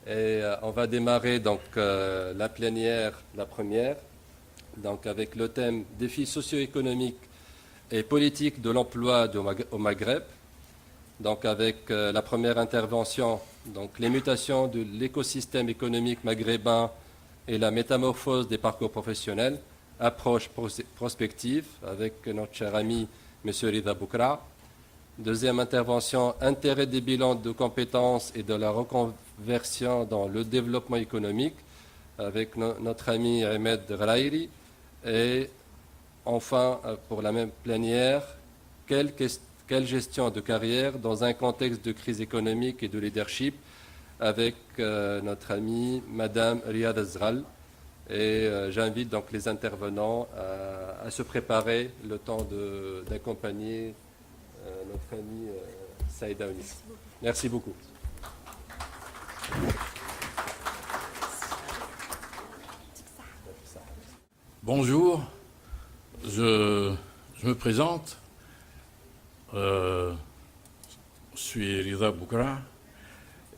Et on va démarrer donc la plénière, la première, donc avec le thème défis socio-économiques et politiques de l'emploi au Maghreb. Donc avec la première intervention, donc les mutations de l'écosystème économique maghrébin et la métamorphose des parcours professionnels, approche prospective avec notre cher ami M. Rida Boukra. Deuxième intervention, intérêt des bilans de compétences et de la reconversion dans le développement économique avec notre ami Ahmed Ghraïri. Et enfin, pour la même plénière, quelle gestion de carrière dans un contexte de crise économique et de leadership avec notre amie Madame Riyad Azral. Et j'invite donc les intervenants à se préparer le temps d'accompagner notre ami Saïda Ounis. Merci beaucoup. Bonjour, je me présente. Je suis Rida Boukra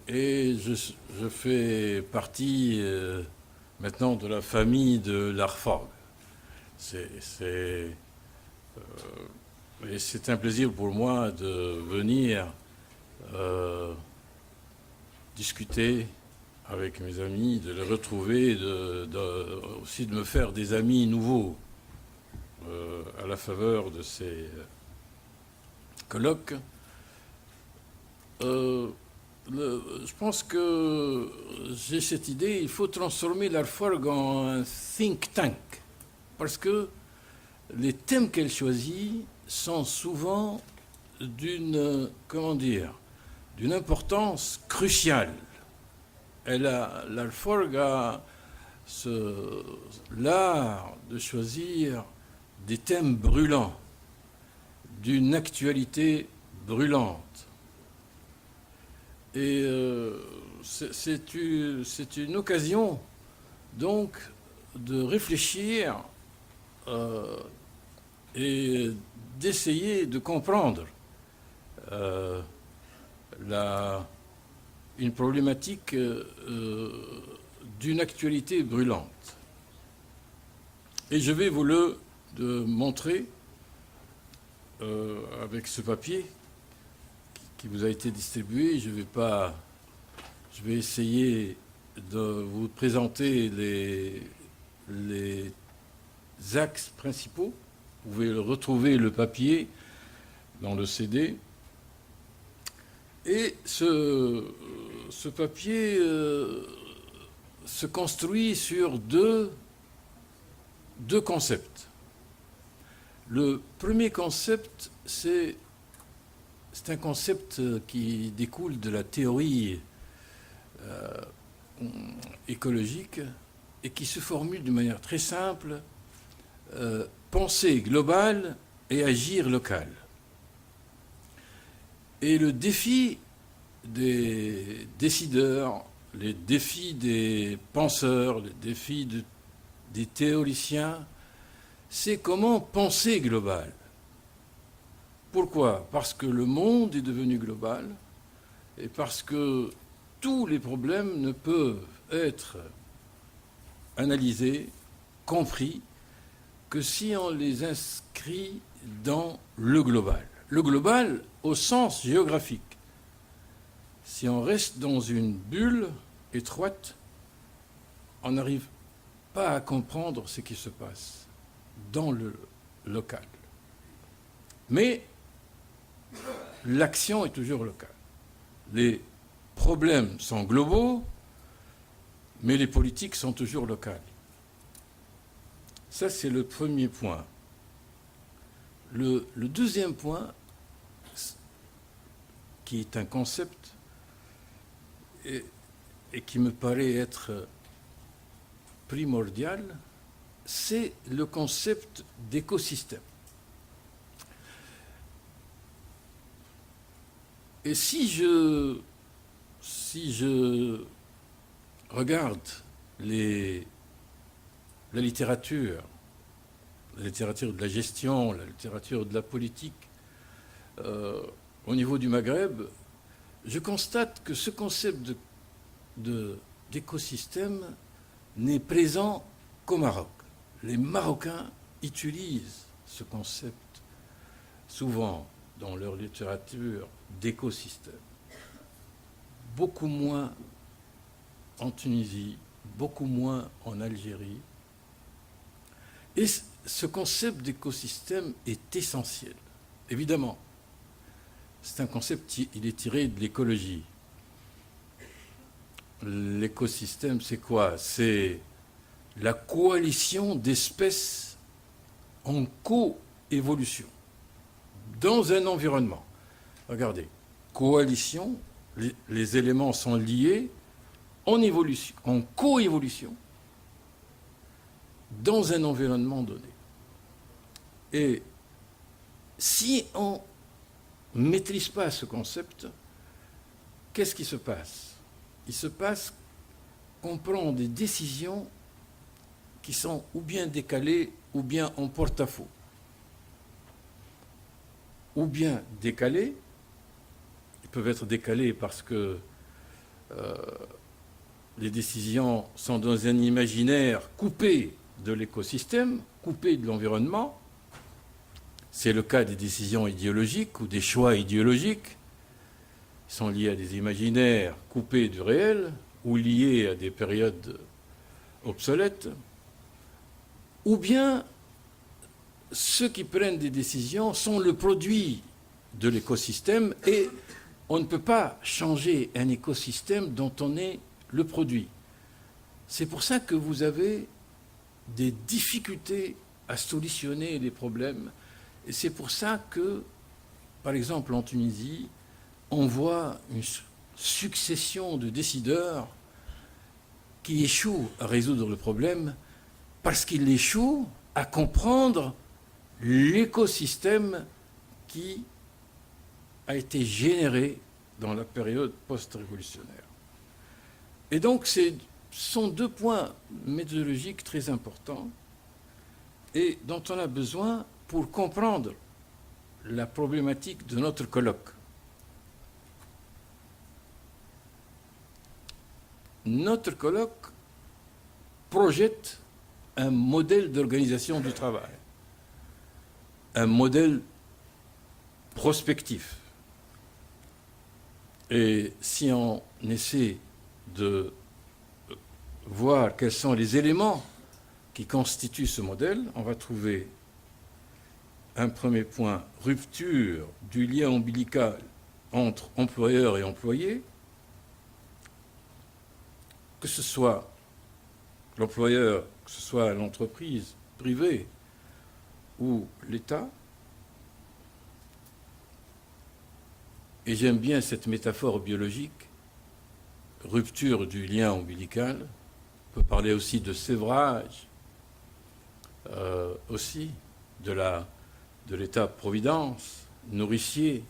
et je fais partie maintenant de la famille de l'Arfag. C'est un plaisir pour moi de venir discuter avec mes amis, de les retrouver, aussi de me faire des amis nouveaux à la faveur de ces colloques. Je pense que j'ai cette idée, il faut transformer l'Arfag en un think tank, parce que les thèmes qu'elle choisit sont souvent d'une importance cruciale. L'Arfag a l'art de choisir des thèmes brûlants, d'une actualité brûlante. Et c'est une occasion donc de réfléchir et d'essayer de comprendre une problématique d'une actualité brûlante. Et je vais vous le montrer avec ce papier qui vous a été distribué. Je vais essayer de vous présenter les axes principaux. Vous pouvez retrouver le papier dans le CD. Et ce papier se construit sur deux concepts. Le premier concept, c'est un concept qui découle de la théorie écologique et qui se formule d'une manière très simple: penser global et agir local. Et le défi des décideurs, les défis des penseurs, les défis des théoriciens, c'est comment penser global. Pourquoi ? Parce que le monde est devenu global et parce que tous les problèmes ne peuvent être analysés, compris, que si on les inscrit dans le global. Le global au sens géographique. Si on reste dans une bulle étroite, on n'arrive pas à comprendre ce qui se passe dans le local. Mais l'action est toujours locale. Les problèmes sont globaux, mais les politiques sont toujours locales. Ça, c'est le premier point. Le deuxième point, qui est un concept et qui me paraît être primordial, c'est le concept d'écosystème. Et si je regarde la littérature de la gestion, la littérature de la politique au niveau du Maghreb, je constate que ce concept d'écosystème n'est présent qu'au Maroc. Les Marocains utilisent ce concept souvent dans leur littérature d'écosystème. Beaucoup moins en Tunisie, beaucoup moins en Algérie. Et ce concept d'écosystème est essentiel. Évidemment, c'est un concept, il est tiré de l'écologie. L'écosystème, c'est quoi? C'est la coalition d'espèces en coévolution dans un environnement. Regardez, coalition, les éléments sont liés en évolution, en coévolution dans un environnement donné. Et si on ne maîtrise pas ce concept, qu'est-ce qui se passe? Il se passe qu'on prend des décisions qui sont ou bien décalées ou bien en porte-à-faux. Ou bien décalées, ils peuvent être décalés parce que les décisions sont dans un imaginaire coupé de l'écosystème, coupé de l'environnement. C'est le cas des décisions idéologiques ou des choix idéologiques. Ils sont liés à des imaginaires coupés du réel ou liés à des périodes obsolètes. Ou bien ceux qui prennent des décisions sont le produit de l'écosystème et on ne peut pas changer un écosystème dont on est le produit. C'est pour ça que vous avez des difficultés à solutionner les problèmes. Et c'est pour ça que, par exemple, en Tunisie, on voit une succession de décideurs qui échouent à résoudre le problème parce qu'ils échouent à comprendre l'écosystème qui a été généré dans la période post-révolutionnaire. Et donc, ce sont deux points méthodologiques très importants et dont on a besoin pour comprendre la problématique de notre colloque. Notre colloque projette un modèle d'organisation du travail, un modèle prospectif. Et si on essaie de voir quels sont les éléments qui constituent ce modèle, on va trouver un premier point, rupture du lien ombilical entre employeur et employé, que ce soit l'employeur, que ce soit l'entreprise privée ou l'État. Et j'aime bien cette métaphore biologique, rupture du lien ombilical. On peut parler aussi de sévrage, aussi de l'État-providence, nourricier.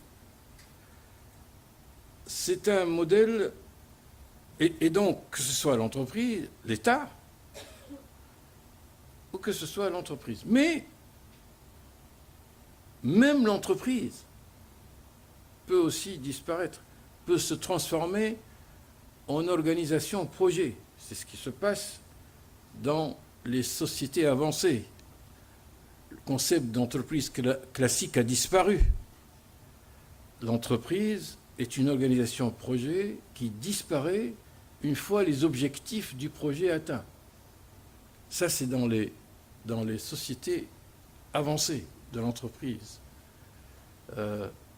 C'est un modèle, et donc que ce soit l'entreprise, l'État, ou que ce soit l'entreprise. Mais même l'entreprise peut aussi disparaître, peut se transformer en organisation projet. C'est ce qui se passe dans les sociétés avancées. Le concept d'entreprise classique a disparu. L'entreprise est une organisation projet qui disparaît une fois les objectifs du projet atteints. Ça, c'est dans les sociétés avancées de l'entreprise. De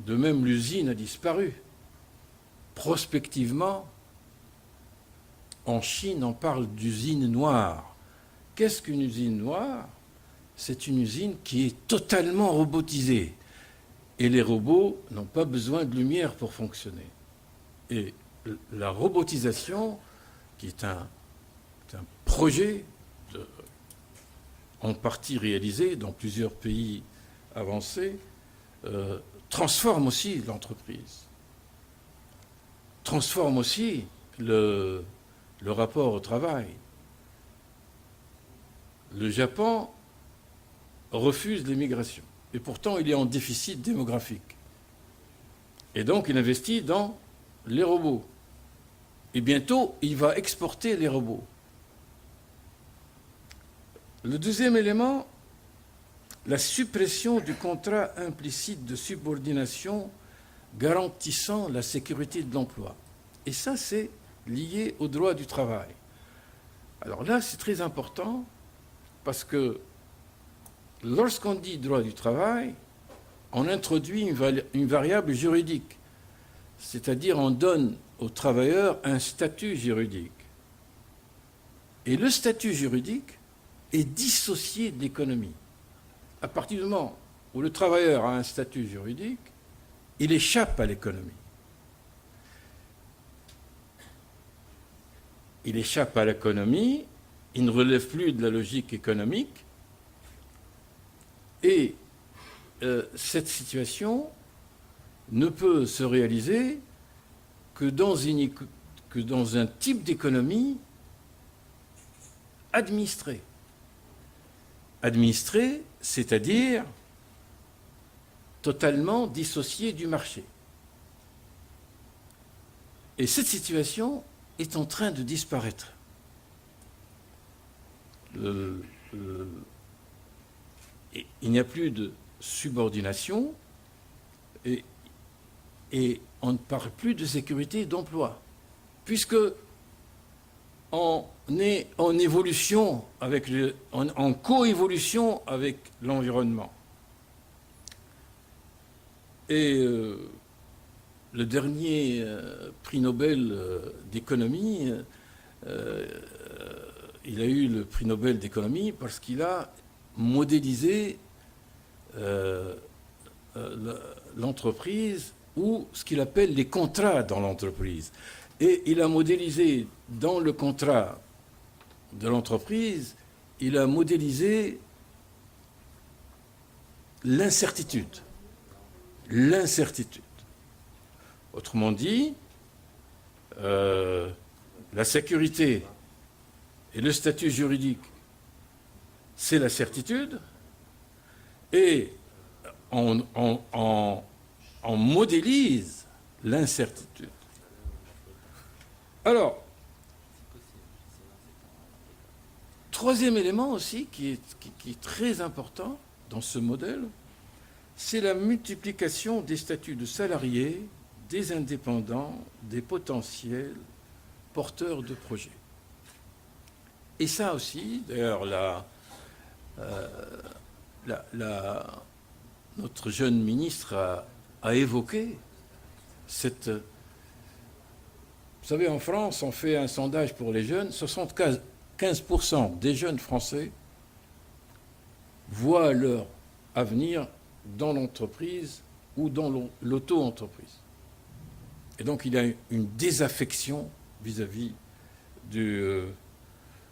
même, l'usine a disparu. Prospectivement, en Chine, on parle d'usine noire. Qu'est-ce qu'une usine noire? C'est une usine qui est totalement robotisée. Et les robots n'ont pas besoin de lumière pour fonctionner. Et la robotisation, qui est un projet en partie réalisé dans plusieurs pays avancés, transforme aussi l'entreprise, transforme aussi le rapport au travail. Le Japon refuse l'immigration, et pourtant il est en déficit démographique. Et donc il investit dans les robots. Et bientôt, il va exporter les robots. Le deuxième élément, la suppression du contrat implicite de subordination garantissant la sécurité de l'emploi. Et ça, c'est lié au droit du travail. Alors là, c'est très important parce que lorsqu'on dit droit du travail, on introduit une variable juridique, c'est-à-dire on donne aux travailleurs un statut juridique. Et le statut juridique est dissocié de l'économie. À partir du moment où le travailleur a un statut juridique, il échappe à l'économie. Il échappe à l'économie, il ne relève plus de la logique économique, et cette situation ne peut se réaliser que dans un type d'économie administrée. Administrée, c'est-à-dire totalement dissociée du marché. Et cette situation est en train de disparaître. Il n'y a plus de subordination et on ne parle plus de sécurité d'emploi, puisque on est en évolution en coévolution avec l'environnement. Et le dernier prix Nobel d'économie, il a eu le prix Nobel d'économie parce qu'il a modélisé l'entreprise ou ce qu'il appelle les contrats dans l'entreprise. Et il a modélisé dans le contrat de l'entreprise, il a modélisé l'incertitude. L'incertitude. Autrement dit, la sécurité et le statut juridique, c'est la certitude, et on modélise l'incertitude. Alors, troisième élément aussi qui est très important dans ce modèle, c'est la multiplication des statuts de salariés, des indépendants, des potentiels porteurs de projets. Et ça aussi, d'ailleurs, notre jeune ministre a évoqué cette... Vous savez, en France, on fait un sondage pour les jeunes, 75% des jeunes Français voient leur avenir dans l'entreprise ou dans l'auto-entreprise. Et donc, il y a une désaffection vis-à-vis de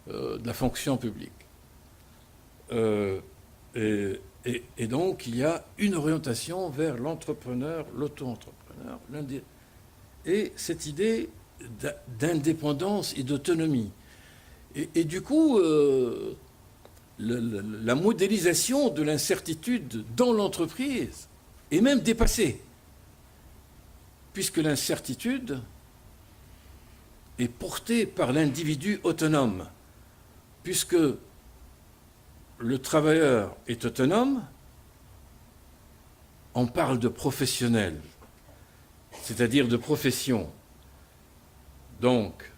la fonction publique. Et donc, il y a une orientation vers l'entrepreneur, l'auto-entrepreneur, et cette idée d'indépendance et d'autonomie. Et du coup, la modélisation de l'incertitude dans l'entreprise est même dépassée, puisque l'incertitude est portée par l'individu autonome, puisque le travailleur est autonome, on parle de professionnel, c'est-à-dire de profession. Donc,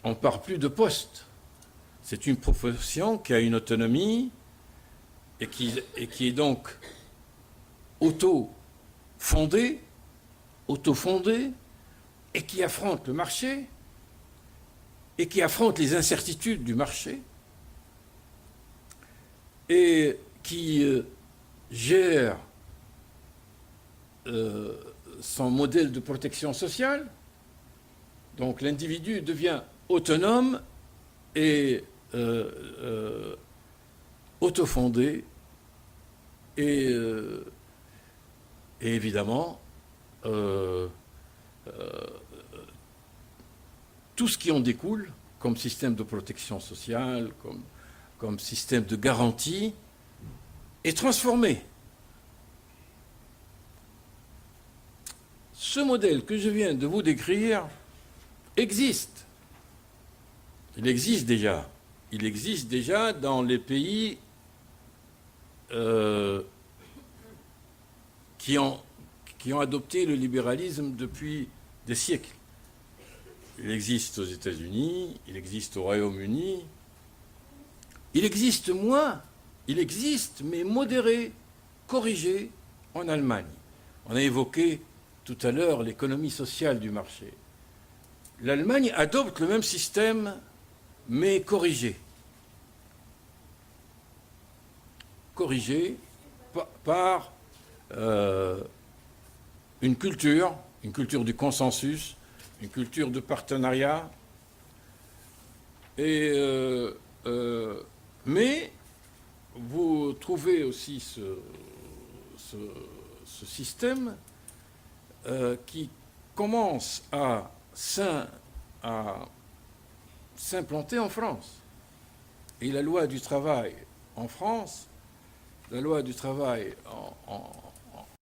on ne parle plus de poste. C'est une profession qui a une autonomie et qui est donc auto-fondée et qui affronte le marché et qui affronte les incertitudes du marché et qui gère son modèle de protection sociale. Donc l'individu devient autonome et autofondé et évidemment tout ce qui en découle comme système de protection sociale, comme système de garantie, est transformé. ce modèle que je viens de vous décrire existe. Il existe déjà. Il existe déjà dans les pays qui ont adopté le libéralisme depuis des siècles. Il existe aux États-Unis, il existe au Royaume-Uni. Il existe mais modéré, corrigé en Allemagne. On a évoqué tout à l'heure l'économie sociale du marché. L'Allemagne adopte le même système, mais corrigé. Corrigé par une culture du consensus, une culture de partenariat. Mais vous trouvez aussi ce système qui commence à s'implanter en France. Et la loi du travail en France, la loi du travail